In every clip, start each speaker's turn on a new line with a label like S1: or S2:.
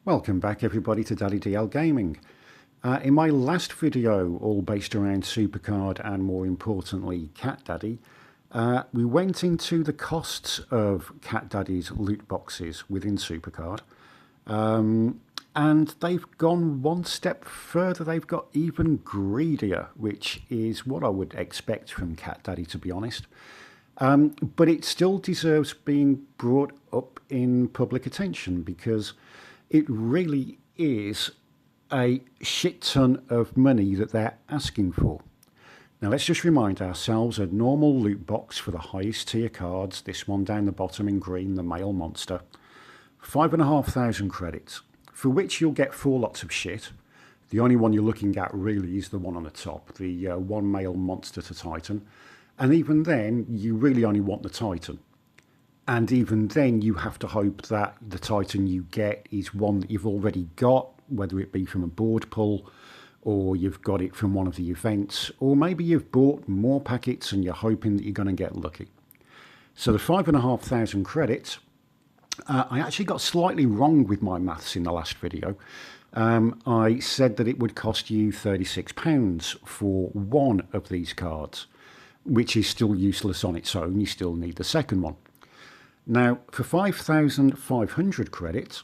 S1: Welcome back everybody to Daddy DL Gaming. In my last video, all based around Supercard and more importantly CatDaddy, we went into the costs of CatDaddy's loot boxes within Supercard, and they've gone one step further. They've got even greedier, which is what I would expect from CatDaddy, to be honest. But it still deserves being brought up in public attention because it really is a shit ton of money that they're asking for. Now let's just remind ourselves, a normal loot box for the highest tier cards, this one down the bottom in green, the male monster, 5,500 credits, for which you'll get 4 lots of shit. The only one you're looking at really is the one on the top, the one male monster to Titan. And even then, you really only want the Titan. And even then, you have to hope that the Titan you get is one that you've already got, whether it be from a board pull, or you've got it from one of the events, or maybe you've bought more packets and you're hoping that you're going to get lucky. So the 5,500 credits, I actually got slightly wrong with my maths in the last video. I said that it would cost you £36 for one of these cards, which is still useless on its own. You still need the second one. Now, for 5,500 credits,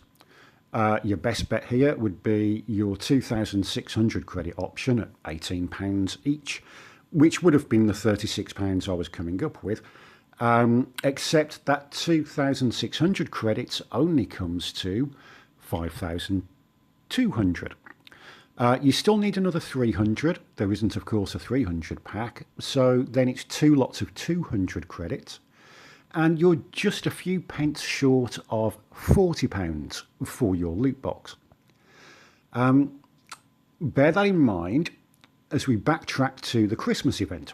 S1: your best bet here would be your 2,600 credit option at £18 each, which would have been the £36 I was coming up with, except that 2,600 credits only comes to 5,200. You still need another 300. There isn't, of course, a 300 pack, so then it's 2 lots of 200 credits. And you're just a few pence short of £40 for your loot box. Bear that in mind as we backtrack to the Christmas event.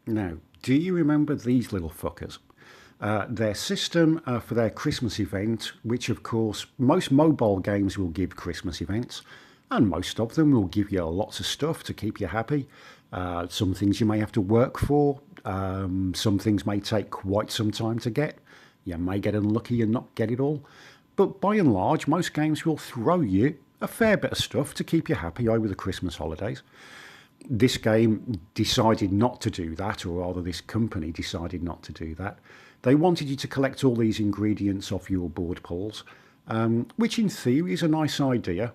S1: Now, do you remember these little fuckers? Their system for their Christmas event, which of course most mobile games will give Christmas events, and most of them will give you lots of stuff to keep you happy. Some things you may have to work for. Some things may take quite some time to get. You may get unlucky and not get it all. But by and large, most games will throw you a fair bit of stuff to keep you happy over the Christmas holidays. This game decided not to do that, or rather this company decided not to do that. They wanted you to collect all these ingredients off your board pulls, which in theory is a nice idea,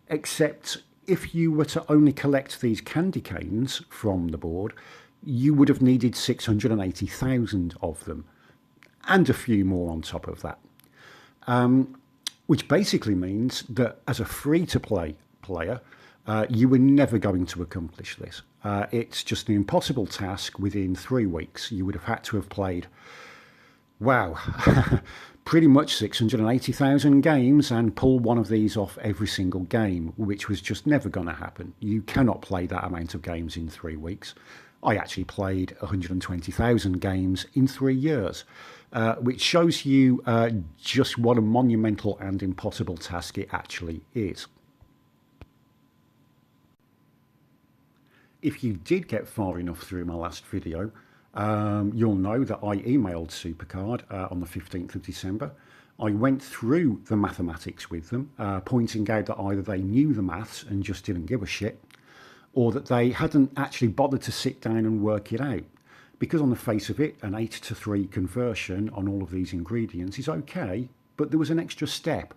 S1: except if you were to only collect these candy canes from the board, you would have needed 680,000 of them, and a few more on top of that. Which basically means that as a free-to-play player, you were never going to accomplish this. It's just an impossible task within 3 weeks. You would have had to have played, wow, pretty much 680,000 games and pull one of these off every single game, which was just never going to happen. You cannot play that amount of games in 3 weeks. I actually played 120,000 games in 3 years, which shows you just what a monumental and impossible task it actually is. If you did get far enough through my last video, you'll know that I emailed Supercard on the 15th of December. I went through the mathematics with them, pointing out that either they knew the maths and just didn't give a shit, or that they hadn't actually bothered to sit down and work it out. Because on the face of it, an 8-to-3 conversion on all of these ingredients is okay, but there was an extra step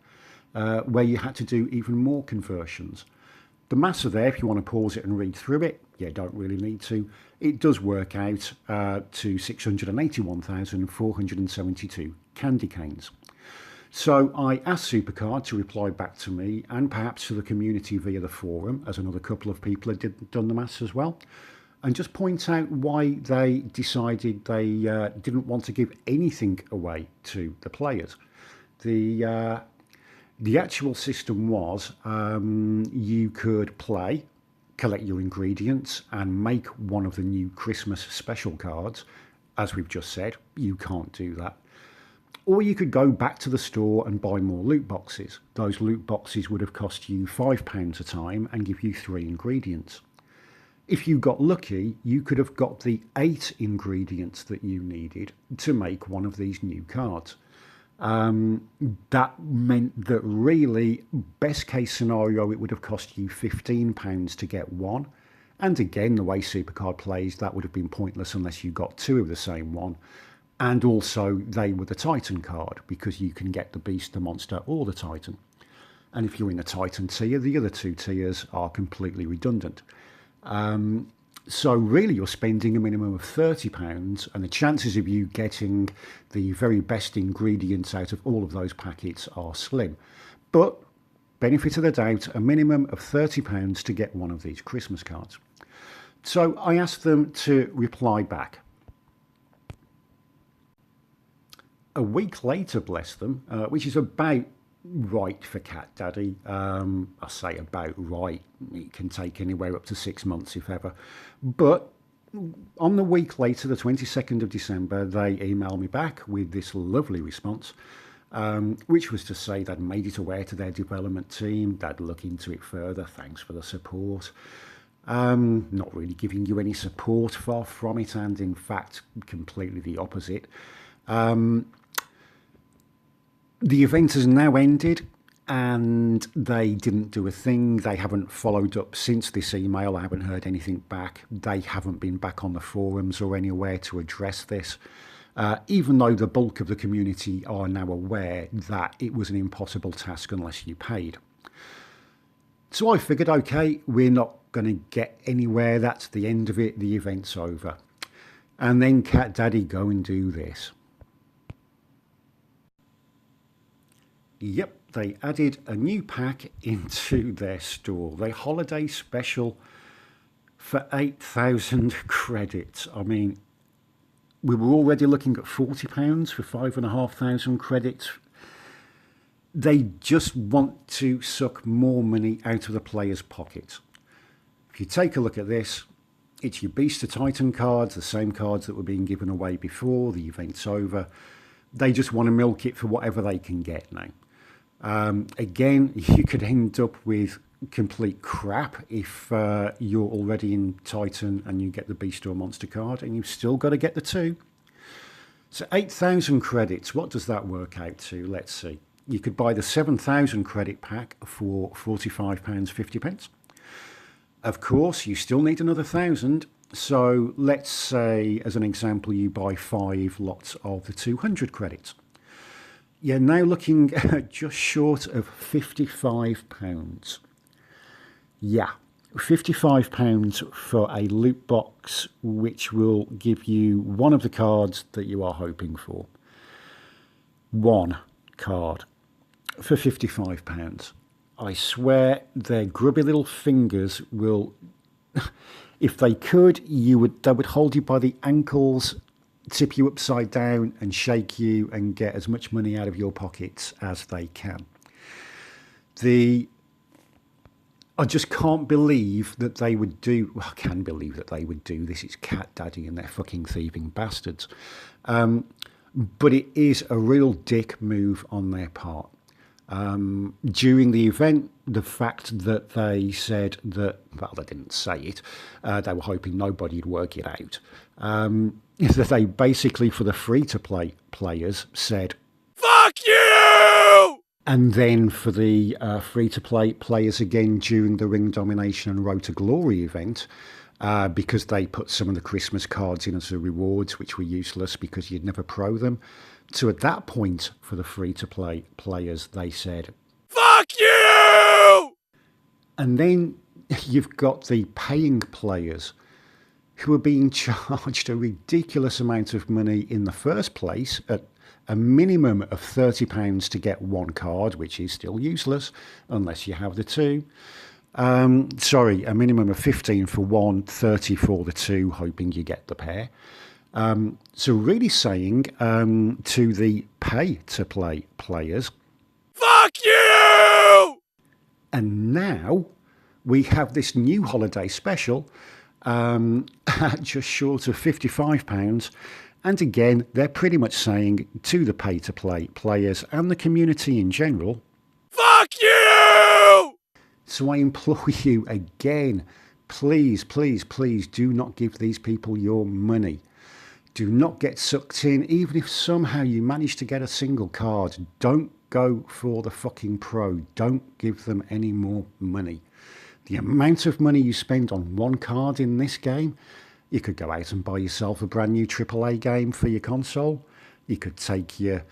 S1: where you had to do even more conversions. The maths are there if you want to pause it and read through it. You don't really need to. It does work out to 681,472 candy canes. So I asked Supercard to reply back to me and perhaps to the community via the forum, as another couple of people had done the maths as well, and just point out why they decided they didn't want to give anything away to the players. The actual system was you could play, collect your ingredients and make one of the new Christmas special cards. As we've just said, you can't do that. Or you could go back to the store and buy more loot boxes. Those loot boxes would have cost you £5 a time and give you 3 ingredients. If you got lucky, you could have got the 8 ingredients that you needed to make one of these new cards. That meant that really, best case scenario, it would have cost you £15 to get one. And again, the way Supercard plays, that would have been pointless unless you got two of the same one. And also, they were the Titan card, because you can get the Beast, the Monster, or the Titan. And if you're in the Titan tier, the other two tiers are completely redundant. So really, you're spending a minimum of £30, and the chances of you getting the very best ingredients out of all of those packets are slim. But, benefit of the doubt, a minimum of £30 to get one of these Christmas cards. So I asked them to reply back. A week later, bless them, which is about right for CatDaddy. I say about right. It can take anywhere up to 6 months, if ever. But on the week later, the 22nd of December, they emailed me back with this lovely response, which was to say they'd made it aware to their development team, they'd look into it further, thanks for the support. Not really giving you any support, far from it, and in fact, completely the opposite. The event has now ended, and they didn't do a thing. They haven't followed up since this email. I haven't heard anything back. They haven't been back on the forums or anywhere to address this, even though the bulk of the community are now aware that it was an impossible task unless you paid. So I figured, okay, we're not going to get anywhere. That's the end of it. The event's over. And then CatDaddy go and do this. Yep, they added a new pack into their store. Their holiday special for 8,000 credits. I mean, we were already looking at £40 for 5,500 credits. They just want to suck more money out of the player's pocket. If you take a look at this, it's your Beast to Titan cards, the same cards that were being given away before the event's over. They just want to milk it for whatever they can get now. Again, you could end up with complete crap if you're already in Titan and you get the Beast or Monster card, and you've still got to get the two. So 8,000 credits, what does that work out to? Let's see. You could buy the 7,000 credit pack for £45.50. Of course, you still need another 1,000. So let's say, as an example, you buy 5 lots of the 200 credits. You're now looking at just short of £55. Yeah, £55 for a loot box, which will give you one of the cards that you are hoping for. One card for £55. I swear their grubby little fingers will, if they could, they would hold you by the ankles, tip you upside down and shake you and get as much money out of your pockets as they can. I just can't believe that they would do, well, I can believe that they would do this. It's CatDaddy and they're fucking thieving bastards. But it is a real dick move on their part. During the event, the fact that they said that, well, they didn't say it, they were hoping nobody would work it out, that they basically, for the free-to-play players, said, "Fuck you!" And then for the free-to-play players again during the Ring Domination and Road to Glory event, because they put some of the Christmas cards in as the rewards, which were useless because you'd never pro them. So at that point, for the free-to-play players, they said, "Fuck you!" And then you've got the paying players who are being charged a ridiculous amount of money in the first place, at a minimum of £30 to get one card, which is still useless unless you have the two. Sorry, a minimum of 15 for one, 30 for the two, hoping you get the pair. So really saying to the pay-to-play players, "Fuck you!" And now we have this new holiday special at just short of £55. And again, they're pretty much saying to the pay-to-play players and the community in general, "Fuck you!" So I implore you again, please, please, please do not give these people your money. Do not get sucked in. Even if somehow you manage to get a single card, don't go for the fucking pro. Don't give them any more money. The amount of money you spend on one card in this game, you could go out and buy yourself a brand new AAA game for your console. You could take your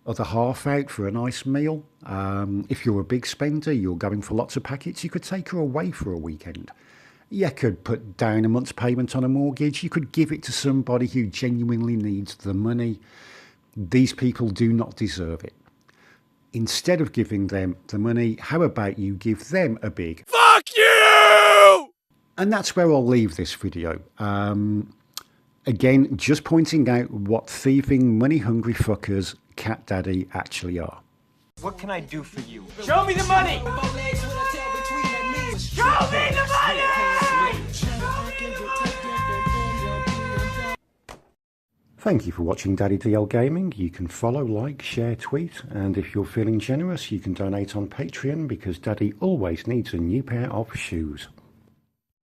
S1: other half out for a nice meal. If you're a big spender, you're going for lots of packets, you could take her away for a weekend. You could put down a month's payment on a mortgage. You could give it to somebody who genuinely needs the money. These people do not deserve it. Instead of giving them the money, how about you give them a big fuck you? And that's where I'll leave this video. Again, just pointing out what thieving, money-hungry fuckers CatDaddy actually are.
S2: What can I do for you? Show me the money! Show me the money!
S1: Thank you for watching Daddy DL Gaming. You can follow, like, share, tweet, and if you're feeling generous, you can donate on Patreon because Daddy always needs a new pair of shoes.